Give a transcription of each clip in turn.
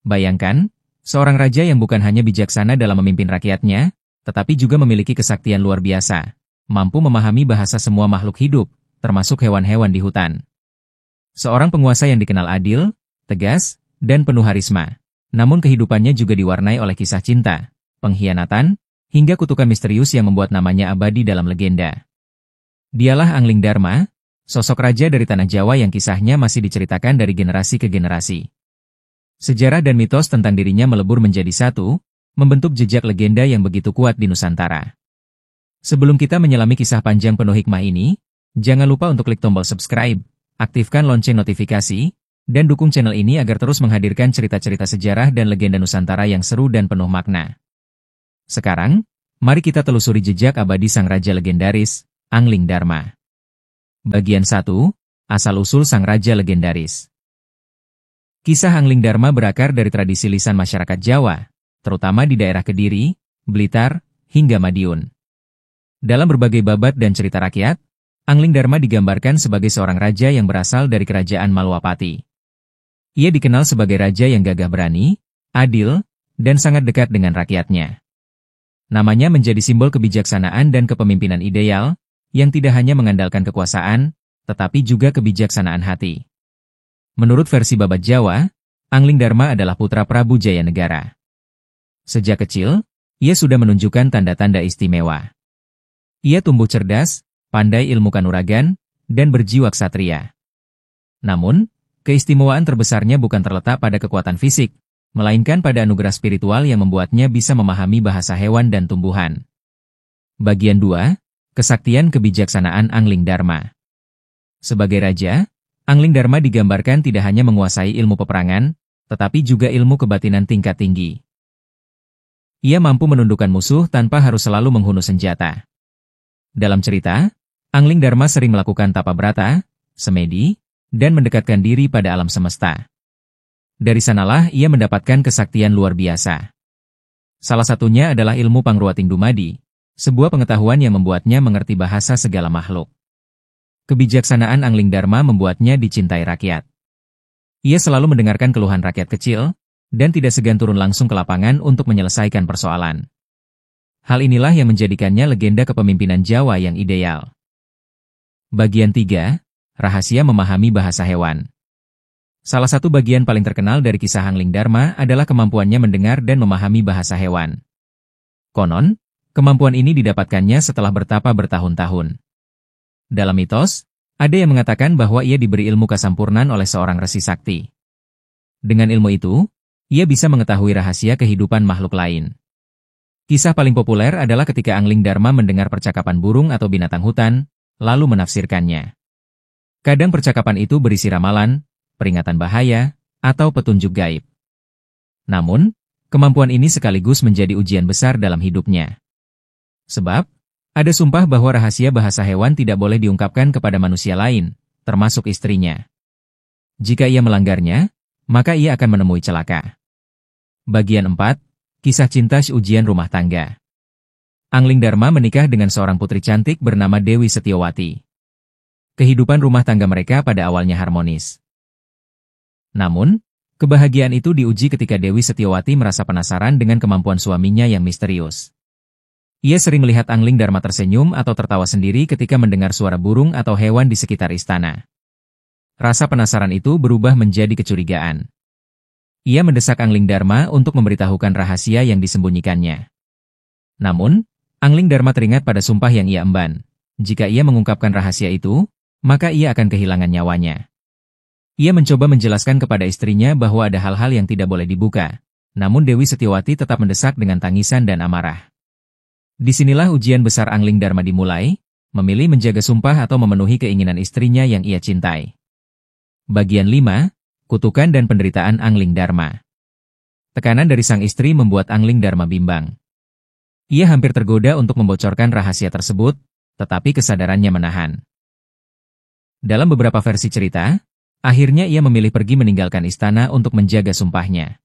Bayangkan, seorang raja yang bukan hanya bijaksana dalam memimpin rakyatnya, tetapi juga memiliki kesaktian luar biasa, mampu memahami bahasa semua makhluk hidup, termasuk hewan-hewan di hutan. Seorang penguasa yang dikenal adil, tegas, dan penuh harisma. Namun kehidupannya juga diwarnai oleh kisah cinta, pengkhianatan, hingga kutukan misterius yang membuat namanya abadi dalam legenda. Dialah Anglingdarma, sosok raja dari tanah Jawa yang kisahnya masih diceritakan dari generasi ke generasi. Sejarah dan mitos tentang dirinya melebur menjadi satu, membentuk jejak legenda yang begitu kuat di Nusantara. Sebelum kita menyelami kisah panjang penuh hikmah ini, jangan lupa untuk klik tombol subscribe, aktifkan lonceng notifikasi, dan dukung channel ini agar terus menghadirkan cerita-cerita sejarah dan legenda Nusantara yang seru dan penuh makna. Sekarang, mari kita telusuri jejak abadi sang raja legendaris, Anglingdarma. Bagian 1, Asal-usul sang raja legendaris. Kisah Anglingdarma berakar dari tradisi lisan masyarakat Jawa, terutama di daerah Kediri, Blitar, hingga Madiun. Dalam berbagai babat dan cerita rakyat, Anglingdarma digambarkan sebagai seorang raja yang berasal dari kerajaan Malwapati. Ia dikenal sebagai raja yang gagah berani, adil, dan sangat dekat dengan rakyatnya. Namanya menjadi simbol kebijaksanaan dan kepemimpinan ideal, yang tidak hanya mengandalkan kekuasaan, tetapi juga kebijaksanaan hati. Menurut versi babat Jawa, Anglingdarma adalah putra Prabu Jayanegara. Sejak kecil, ia sudah menunjukkan tanda-tanda istimewa. Ia tumbuh cerdas, pandai ilmu kanuragan, dan berjiwa ksatria. Namun, keistimewaan terbesarnya bukan terletak pada kekuatan fisik, melainkan pada anugerah spiritual yang membuatnya bisa memahami bahasa hewan dan tumbuhan. Bagian 2, Kesaktian kebijaksanaan Anglingdarma. Sebagai raja, Anglingdarma digambarkan tidak hanya menguasai ilmu peperangan, tetapi juga ilmu kebatinan tingkat tinggi. Ia mampu menundukkan musuh tanpa harus selalu menghunus senjata. Dalam cerita, Anglingdarma sering melakukan tapa brata, semedi, dan mendekatkan diri pada alam semesta. Dari sanalah ia mendapatkan kesaktian luar biasa. Salah satunya adalah ilmu Pangruating Dumadi, sebuah pengetahuan yang membuatnya mengerti bahasa segala makhluk. Kebijaksanaan Anglingdarma membuatnya dicintai rakyat. Ia selalu mendengarkan keluhan rakyat kecil, dan tidak segan turun langsung ke lapangan untuk menyelesaikan persoalan. Hal inilah yang menjadikannya legenda kepemimpinan Jawa yang ideal. Bagian 3, Rahasia memahami bahasa hewan. Salah satu bagian paling terkenal dari kisah Anglingdarma adalah kemampuannya mendengar dan memahami bahasa hewan. Konon, kemampuan ini didapatkannya setelah bertapa bertahun-tahun. Dalam mitos, ada yang mengatakan bahwa ia diberi ilmu kasampurnan oleh seorang resi sakti. Dengan ilmu itu, ia bisa mengetahui rahasia kehidupan makhluk lain. Kisah paling populer adalah ketika Anglingdarma mendengar percakapan burung atau binatang hutan, lalu menafsirkannya. Kadang percakapan itu berisi ramalan, peringatan bahaya, atau petunjuk gaib. Namun, kemampuan ini sekaligus menjadi ujian besar dalam hidupnya. Sebab, ada sumpah bahwa rahasia bahasa hewan tidak boleh diungkapkan kepada manusia lain, termasuk istrinya. Jika ia melanggarnya, maka ia akan menemui celaka. Bagian 4, Kisah cinta ujian rumah tangga. Anglingdarma menikah dengan seorang putri cantik bernama Dewi Setiawati. Kehidupan rumah tangga mereka pada awalnya harmonis. Namun, kebahagiaan itu diuji ketika Dewi Setiawati merasa penasaran dengan kemampuan suaminya yang misterius. Ia sering melihat Anglingdarma tersenyum atau tertawa sendiri ketika mendengar suara burung atau hewan di sekitar istana. Rasa penasaran itu berubah menjadi kecurigaan. Ia mendesak Anglingdarma untuk memberitahukan rahasia yang disembunyikannya. Namun, Anglingdarma teringat pada sumpah yang ia emban. Jika ia mengungkapkan rahasia itu, maka ia akan kehilangan nyawanya. Ia mencoba menjelaskan kepada istrinya bahwa ada hal-hal yang tidak boleh dibuka. Namun Dewi Setiawati tetap mendesak dengan tangisan dan amarah. Disinilah ujian besar Anglingdarma dimulai, memilih menjaga sumpah atau memenuhi keinginan istrinya yang ia cintai. Bagian 5, Kutukan dan penderitaan Anglingdarma. Tekanan dari sang istri membuat Anglingdarma bimbang. Ia hampir tergoda untuk membocorkan rahasia tersebut, tetapi kesadarannya menahan. Dalam beberapa versi cerita, akhirnya ia memilih pergi meninggalkan istana untuk menjaga sumpahnya.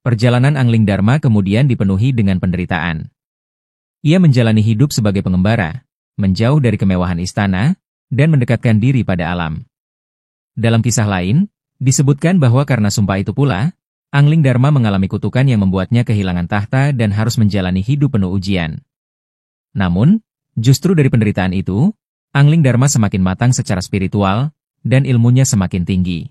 Perjalanan Anglingdarma kemudian dipenuhi dengan penderitaan. Ia menjalani hidup sebagai pengembara, menjauh dari kemewahan istana, dan mendekatkan diri pada alam. Dalam kisah lain, disebutkan bahwa karena sumpah itu pula, Angling Dharma mengalami kutukan yang membuatnya kehilangan tahta dan harus menjalani hidup penuh ujian. Namun, justru dari penderitaan itu, Angling Dharma semakin matang secara spiritual, dan ilmunya semakin tinggi.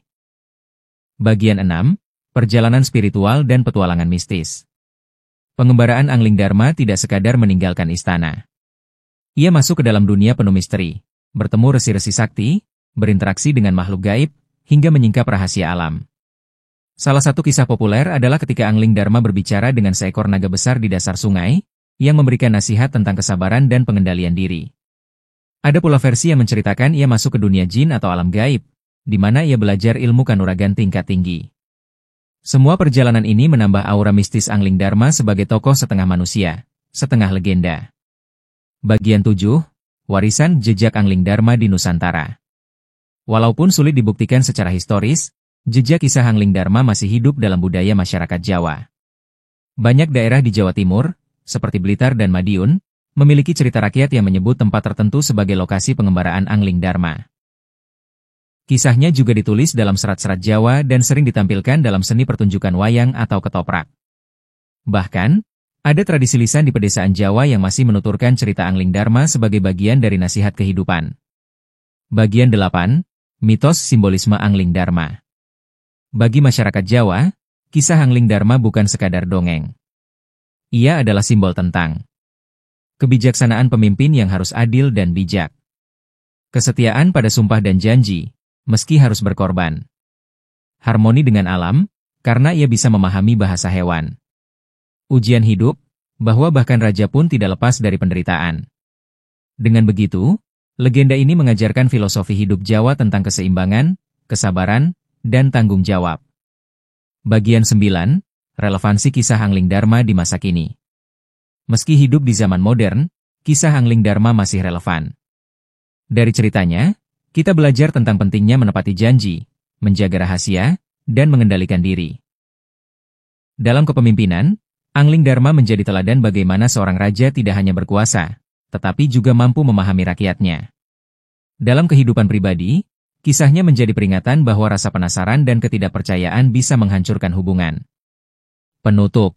Bagian 6. Perjalanan spiritual dan petualangan mistis. Pengembaraan Angling Dharma tidak sekadar meninggalkan istana. Ia masuk ke dalam dunia penuh misteri, bertemu resi-resi sakti, berinteraksi dengan makhluk gaib, hingga menyingkap rahasia alam. Salah satu kisah populer adalah ketika Angling Dharma berbicara dengan seekor naga besar di dasar sungai, yang memberikan nasihat tentang kesabaran dan pengendalian diri. Ada pula versi yang menceritakan ia masuk ke dunia jin atau alam gaib, di mana ia belajar ilmu kanuragan tingkat tinggi. Semua perjalanan ini menambah aura mistis Angling Dharma sebagai tokoh setengah manusia, setengah legenda. Bagian 7. Warisan jejak Angling Dharma di Nusantara. Walaupun sulit dibuktikan secara historis, jejak kisah Angling Dharma masih hidup dalam budaya masyarakat Jawa. Banyak daerah di Jawa Timur, seperti Blitar dan Madiun, memiliki cerita rakyat yang menyebut tempat tertentu sebagai lokasi pengembaraan Angling Dharma. Kisahnya juga ditulis dalam serat-serat Jawa dan sering ditampilkan dalam seni pertunjukan wayang atau ketoprak. Bahkan, ada tradisi lisan di pedesaan Jawa yang masih menuturkan cerita Angling Dharma sebagai bagian dari nasihat kehidupan. Bagian 8. Mitos simbolisme Angling Dharma. Bagi masyarakat Jawa, kisah Angling Dharma bukan sekadar dongeng. Ia adalah simbol tentang kebijaksanaan pemimpin yang harus adil dan bijak. Kesetiaan pada sumpah dan janji, meski harus berkorban. Harmoni dengan alam, karena ia bisa memahami bahasa hewan. Ujian hidup, bahwa bahkan raja pun tidak lepas dari penderitaan. Dengan begitu, legenda ini mengajarkan filosofi hidup Jawa tentang keseimbangan, kesabaran, dan tanggung jawab. Bagian 9. Relevansi kisah Angling Dharma di masa kini. Meski hidup di zaman modern, kisah Angling Dharma masih relevan. Dari ceritanya, kita belajar tentang pentingnya menepati janji, menjaga rahasia, dan mengendalikan diri. Dalam kepemimpinan, Angling Dharma menjadi teladan bagaimana seorang raja tidak hanya berkuasa, tetapi juga mampu memahami rakyatnya. Dalam kehidupan pribadi, kisahnya menjadi peringatan bahwa rasa penasaran dan ketidakpercayaan bisa menghancurkan hubungan. Penutup.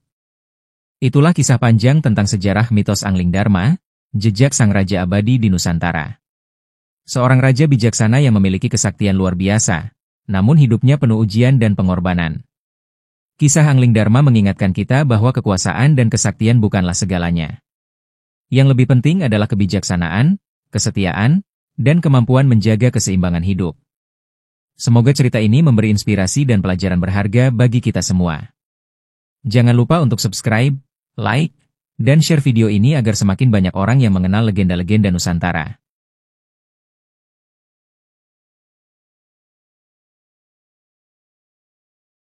Itulah kisah panjang tentang sejarah mitos Angling Dharma, jejak sang raja abadi di Nusantara. Seorang raja bijaksana yang memiliki kesaktian luar biasa, namun hidupnya penuh ujian dan pengorbanan. Kisah Angling Dharma mengingatkan kita bahwa kekuasaan dan kesaktian bukanlah segalanya. Yang lebih penting adalah kebijaksanaan, kesetiaan, dan kemampuan menjaga keseimbangan hidup. Semoga cerita ini memberi inspirasi dan pelajaran berharga bagi kita semua. Jangan lupa untuk subscribe, like, dan share video ini agar semakin banyak orang yang mengenal legenda-legenda Nusantara.